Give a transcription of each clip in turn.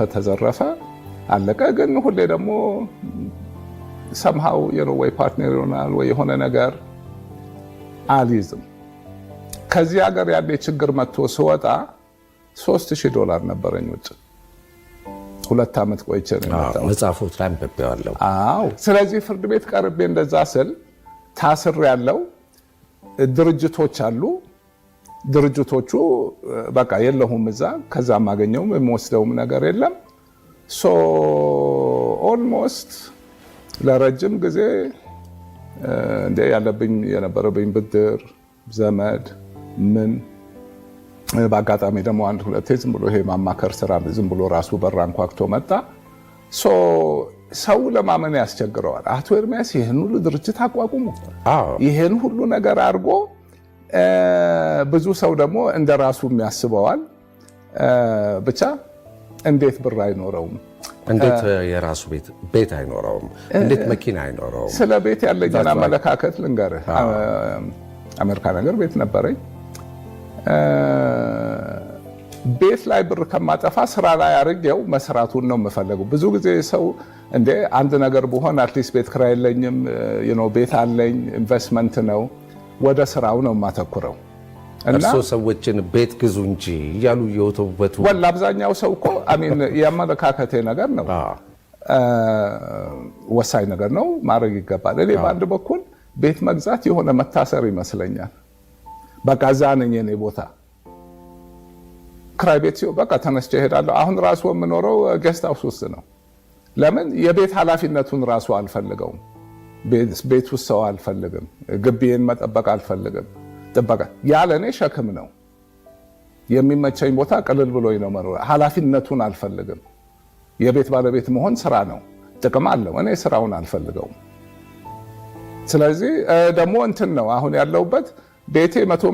ከተዘረፈ አለቀ። ግን ሁሌ ደግሞ somehow ወይ ፓርትነር ይሆናል ወይ የሆነ ነገር አልይዝም። ከዚህ ሀገር ያለ ችግር መጥቶ ስወጣ $3000 ነበረኝ ውጭ 2 ዓመት ቆይቼ ነው የመጣሁት። መጽሐፎት ላይ አንብቤዋለሁ። አዎ። ስለዚህ ፍርድ ቤት ቀርቤ እንደዛ ስል ታስር ያለው ድርጅቶች አሉ። ድርጅቶቹ በቃ የለሁም እዛ፣ ከዛ ማገኘውም የምወስደውም ነገር የለም። ሶ ኦልሞስት ለረጅም ጊዜ እንደ ያለብኝ የነበረብኝ ብድር ዘመድ ምን በአጋጣሚ ደግሞ 1-2 ዝም ብሎ ይሄ ማማከር ስራ ዝም ብሎ ራሱ በራ አንኳክቶ መጣ። ሰው ለማመን ያስቸግረዋል። አቶ ኤርሚያስ ይህን ሁሉ ድርጅት አቋቁሞ ይህን ሁሉ ነገር አድርጎ ብዙ ሰው ደግሞ እንደራሱ የሚያስበዋል። ብቻ እንዴት ብር አይኖረውም? እንዴት የራሱ ቤት አይኖረውም? እንዴት መኪና አይኖረውም? ስለ ቤት ያለኝን አመለካከት ልንገርህ። አሜሪካ ነገር ቤት ነበረኝ። ቤት ላይ ብር ከማጠፋ ስራ ላይ አድርጌው መስራቱን ነው የምፈልገው። ብዙ ጊዜ ሰው እንደ አንድ ነገር ብሆን አትሊስት ቤት ኪራይ የለኝም፣ ቤት አለኝ፣ ኢንቨስትመንት ነው፣ ወደ ስራው ነው የማተኩረው። እርሶ ሰዎችን ቤት ግዙ እንጂ እያሉ የወተውበቱ ወላ አብዛኛው ሰው እኮ አሚን የአመለካከቴ ነገር ነው፣ ወሳኝ ነገር ነው፣ ማድረግ ይገባል። እኔ በአንድ በኩል ቤት መግዛት የሆነ መታሰር ይመስለኛል። በቃ እዛ ነኝ የኔ ቦታ ክራይ ቤት ሲሆን በቃ ተነስቼ እሄዳለሁ። አሁን ራሱ የምኖረው ጌስት ሃውስ ውስጥ ነው። ለምን የቤት ኃላፊነቱን ራሱ አልፈልገውም። ቤት ውስጥ ሰው አልፈልግም። ግቢዬን መጠበቅ አልፈልግም። ጥበቃ ያለ እኔ ሸክም ነው። የሚመቸኝ ቦታ ቅልል ብሎኝ ነው መኖር። ኃላፊነቱን አልፈልግም። የቤት ባለቤት መሆን ስራ ነው፣ ጥቅም አለው። እኔ ስራውን አልፈልገውም። ስለዚህ ደግሞ እንትን ነው አሁን ያለውበት ቤቴ 100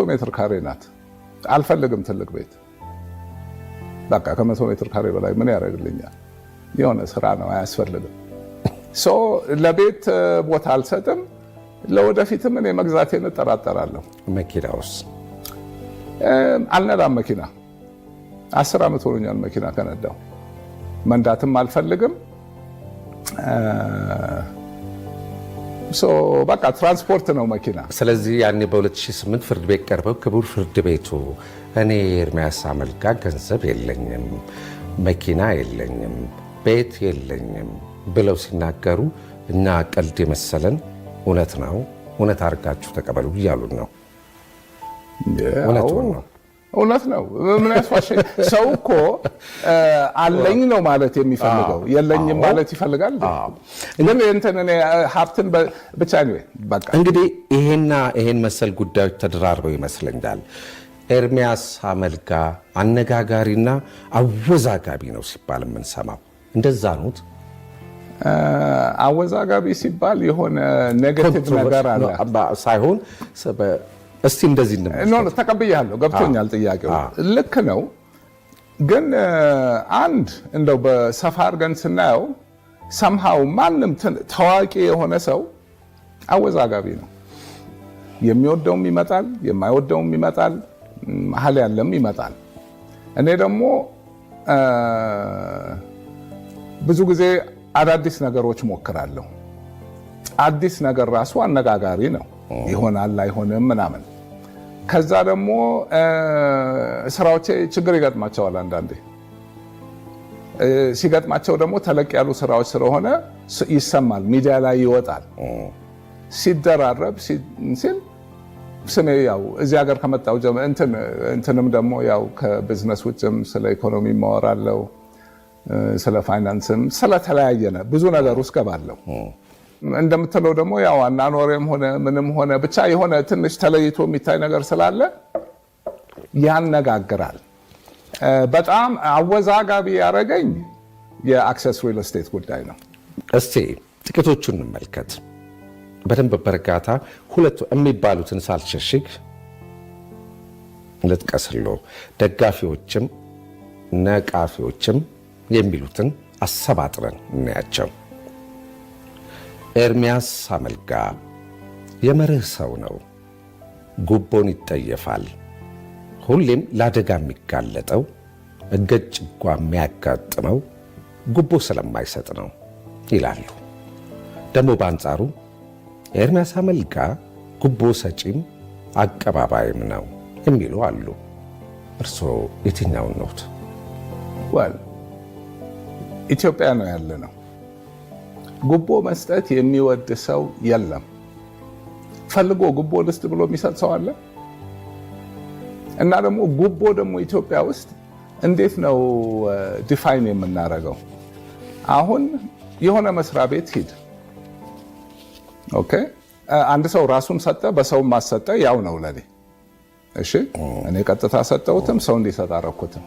ሜትር ካሬ ናት። አልፈልግም ትልቅ ቤት። በቃ ከ100 ሜትር ካሬ በላይ ምን ያደርግልኛል? የሆነ ስራ ነው፣ አያስፈልግም። ለቤት ቦታ አልሰጥም። ለወደፊትም እኔ መግዛቴን እጠራጠራለሁ። መኪናውስ? አልነዳም መኪና። 10 ዓመት ሆኖኛል መኪና ከነዳው። መንዳትም አልፈልግም። በቃ ትራንስፖርት ነው መኪና። ስለዚህ ያኔ በ2008 ፍርድ ቤት ቀርበው ክቡር ፍርድ ቤቱ እኔ ኤርሚያስ አመልጋ ገንዘብ የለኝም፣ መኪና የለኝም፣ ቤት የለኝም ብለው ሲናገሩ እና ቀልድ የመሰለን እውነት ነው፣ እውነት አድርጋችሁ ተቀበሉ እያሉን ነው። እውነት ነው። ምን ያስዋሸኝ? ሰው እኮ አለኝ ነው ማለት የሚፈልገው፣ የለኝም ማለት ይፈልጋል። ግን እንትን እኔ ሀብትን ብቻ ነው በቃ። እንግዲህ ይሄን መሰል ጉዳዮች ተደራርበው ይመስለኛል ኤርሚያስ አመልጋ አነጋጋሪና አወዛጋቢ ነው ሲባል የምንሰማው። እንደዛ ኑት? አወዛጋቢ ሲባል የሆነ ኔጌቲቭ ነገር አለ ሳይሆን እስቲ እንደዚህ ነው። ተቀብያለሁ፣ ገብቶኛል ጥያቄው። ልክ ነው። ግን አንድ እንደው በሰፋ አድርገን ስናየው ሰምሃው ማንም ታዋቂ የሆነ ሰው አወዛጋቢ ነው። የሚወደውም ይመጣል፣ የማይወደውም ይመጣል፣ መሀል ያለም ይመጣል። እኔ ደግሞ ብዙ ጊዜ አዳዲስ ነገሮች ሞክራለሁ። አዲስ ነገር ራሱ አነጋጋሪ ነው። ይሆናል አይሆንም ምናምን። ከዛ ደግሞ ስራዎቼ ችግር ይገጥማቸዋል። አንዳንዴ ሲገጥማቸው ደግሞ ተለቅ ያሉ ስራዎች ስለሆነ ይሰማል፣ ሚዲያ ላይ ይወጣል። ሲደራረብ ሲል ስሜ ያው እዚህ ሀገር ከመጣው እንትንም ደግሞ ያው ከቢዝነስ ውጭም ስለ ኢኮኖሚ ማወራለሁ፣ ስለ ፋይናንስም ስለተለያየ ብዙ ነገር ውስጥ ገባለሁ። እንደምትለው ደግሞ ያው አናኖሬም ሆነ ምንም ሆነ ብቻ የሆነ ትንሽ ተለይቶ የሚታይ ነገር ስላለ ያነጋግራል። በጣም አወዛጋቢ ያደረገኝ የአክሰስ ሪል ስቴት ጉዳይ ነው። እስቲ ጥቂቶቹን እንመልከት በደንብ በእርጋታ። ሁለቱ የሚባሉትን ሳልሸሽግ ልጥቀስሎ፣ ደጋፊዎችም ነቃፊዎችም የሚሉትን አሰባጥረን እናያቸው። ኤርሚያስ አመልጋ የመርህ ሰው ነው። ጉቦን ይጠየፋል። ሁሌም ለአደጋ የሚጋለጠው እገጭጓ የሚያጋጥመው ጉቦ ስለማይሰጥ ነው ይላሉ። ደግሞ በአንጻሩ ኤርምያስ አመልጋ ጉቦ ሰጪም አቀባባይም ነው የሚሉ አሉ። እርስዎ የትኛውን ነዎት? ኢትዮጵያ ነው ያለ ነው። ጉቦ መስጠት የሚወድ ሰው የለም። ፈልጎ ጉቦ ልስጥ ብሎ የሚሰጥ ሰው አለ? እና ደግሞ ጉቦ ደግሞ ኢትዮጵያ ውስጥ እንዴት ነው ዲፋይን የምናደርገው? አሁን የሆነ መስሪያ ቤት ሂድ፣ ኦኬ፣ አንድ ሰው ራሱን ሰጠ፣ በሰው ማሰጠ ያው ነው ለኔ። እሺ፣ እኔ ቀጥታ ሰጠሁትም ሰው እንዲሰጥ አደረኩትም።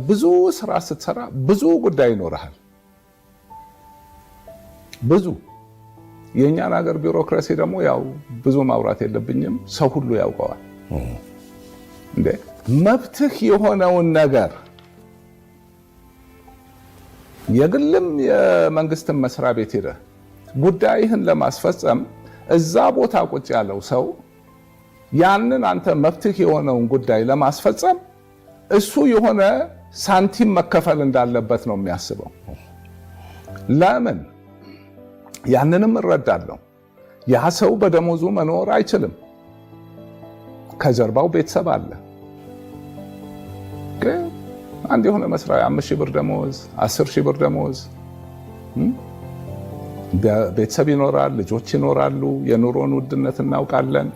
ብዙ ስራ ስትሰራ ብዙ ጉዳይ ይኖርሃል። ብዙ የእኛን ሀገር ቢሮክራሲ ደግሞ ያው ብዙ ማውራት የለብኝም፣ ሰው ሁሉ ያውቀዋል። እንዴ መብትህ የሆነውን ነገር የግልም የመንግስትም መስሪያ ቤት ሄደህ ጉዳይህን ለማስፈጸም እዛ ቦታ ቁጭ ያለው ሰው ያንን አንተ መብትህ የሆነውን ጉዳይ ለማስፈጸም እሱ የሆነ ሳንቲም መከፈል እንዳለበት ነው የሚያስበው። ለምን? ያንንም እረዳለሁ። ያ ሰው በደሞዙ መኖር አይችልም። ከጀርባው ቤተሰብ አለ። አንድ የሆነ መስሪያ 5,000 ብር ደሞዝ፣ 10,000 ብር ደሞዝ፣ ቤተሰብ ይኖራል፣ ልጆች ይኖራሉ። የኑሮን ውድነት እናውቃለን።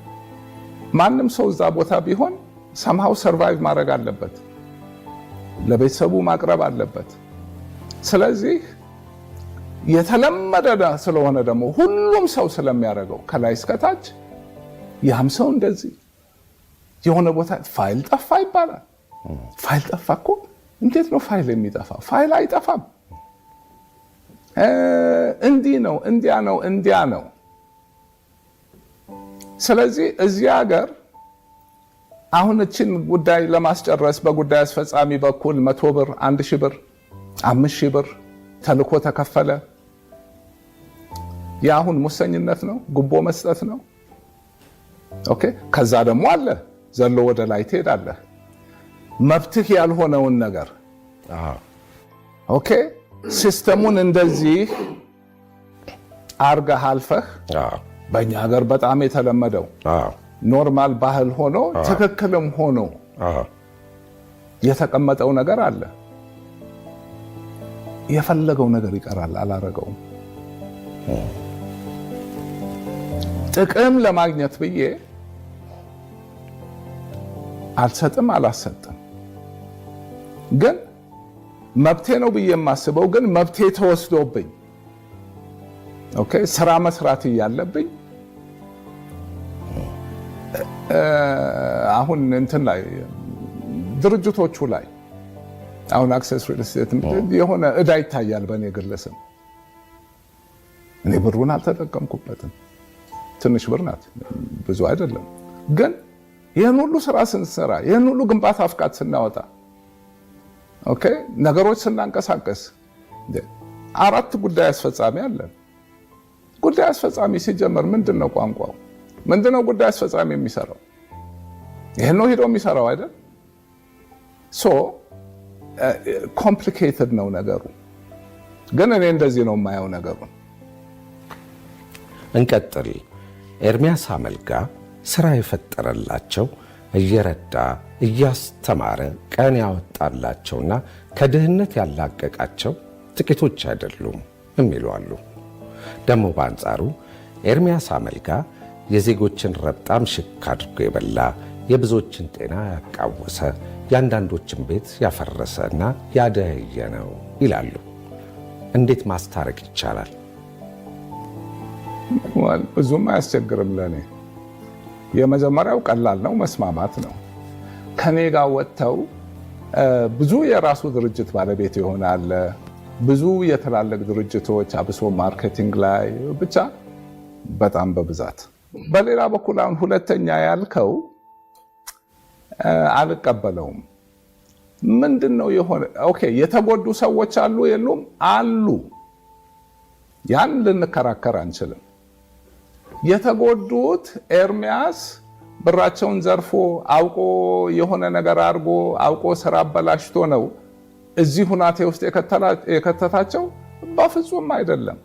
ማንም ሰው እዛ ቦታ ቢሆን ሰምሃው ሰርቫይቭ ማድረግ አለበት፣ ለቤተሰቡ ማቅረብ አለበት። ስለዚህ የተለመደ ስለሆነ ደግሞ ሁሉም ሰው ስለሚያደርገው ከላይ እስከታች ያም ሰው እንደዚህ የሆነ ቦታ ፋይል ጠፋ ይባላል። ፋይል ጠፋ እኮ እንዴት ነው ፋይል የሚጠፋው? ፋይል አይጠፋም። እንዲህ ነው እንዲያ ነው እንዲያ ነው። ስለዚህ እዚህ ሀገር አሁን እችን ጉዳይ ለማስጨረስ በጉዳይ አስፈጻሚ በኩል 100 ብር፣ 1,000 ብር፣ 5,000 ብር ተልኮ ተከፈለ። የአሁን ሙሰኝነት ነው፣ ጉቦ መስጠት ነው። ኦኬ። ከዛ ደግሞ አለ ዘሎ ወደ ላይ ትሄዳለህ። መብትህ ያልሆነውን ነገር ኦኬ፣ ሲስተሙን እንደዚህ አርገህ አልፈህ በእኛ ሀገር በጣም የተለመደው ኖርማል ባህል ሆኖ ትክክልም ሆኖ የተቀመጠው ነገር አለ። የፈለገው ነገር ይቀራል፣ አላረገውም። ጥቅም ለማግኘት ብዬ አልሰጥም፣ አላሰጥም። ግን መብቴ ነው ብዬ የማስበው ግን መብቴ ተወስዶብኝ ኦኬ፣ ስራ መስራት እያለብኝ አሁን እንትን ላይ ድርጅቶቹ ላይ አሁን አክሰስ ሪል ስቴት የሆነ እዳ ይታያል በእኔ ግለሰብ። እኔ ብሩን አልተጠቀምኩበትም። ትንሽ ብር ናት፣ ብዙ አይደለም። ግን ይህን ሁሉ ስራ ስንሰራ፣ ይህን ሁሉ ግንባታ ፍቃድ ስናወጣ፣ ኦኬ፣ ነገሮች ስናንቀሳቀስ 4 ጉዳይ አስፈጻሚ አለን። ጉዳይ አስፈጻሚ ሲጀመር ምንድን ነው ቋንቋው? ምንድን ነው ጉዳይ አስፈጻሚ የሚሰራው? ይህን ነው ሄዶ የሚሰራው አይደል? ሶ ኮምፕሊኬትድ ነው ነገሩ። ግን እኔ እንደዚህ ነው የማየው ነገሩን። እንቀጥል። ኤርምያስ አመልጋ ስራ የፈጠረላቸው እየረዳ እያስተማረ ቀን ያወጣላቸውና ከድህነት ያላቀቃቸው ጥቂቶች አይደሉም የሚሉ አሉ። ደግሞ በአንጻሩ ኤርምያስ አመልጋ የዜጎችን ረብጣም ሽክ አድርጎ የበላ፣ የብዙዎችን ጤና ያቃወሰ፣ የአንዳንዶችን ቤት ያፈረሰና ያደህየ ነው ይላሉ። እንዴት ማስታረቅ ይቻላል? ብዙም አያስቸግርም ለኔ። የመጀመሪያው ቀላል ነው፣ መስማማት ነው። ከኔ ጋር ወጥተው ብዙ የራሱ ድርጅት ባለቤት ይሆናል። ብዙ የትላልቅ ድርጅቶች አብሶ ማርኬቲንግ ላይ ብቻ በጣም በብዛት። በሌላ በኩል አሁን ሁለተኛ ያልከው አልቀበለውም። ምንድነው የሆነ ኦኬ፣ የተጎዱ ሰዎች አሉ የሉም? አሉ። ያን ልንከራከር አንችልም። የተጎዱት ኤርምያስ ብራቸውን ዘርፎ አውቆ የሆነ ነገር አድርጎ አውቆ ስራ አበላሽቶ ነው እዚህ ሁናቴ ውስጥ የከተታቸው? በፍጹም አይደለም።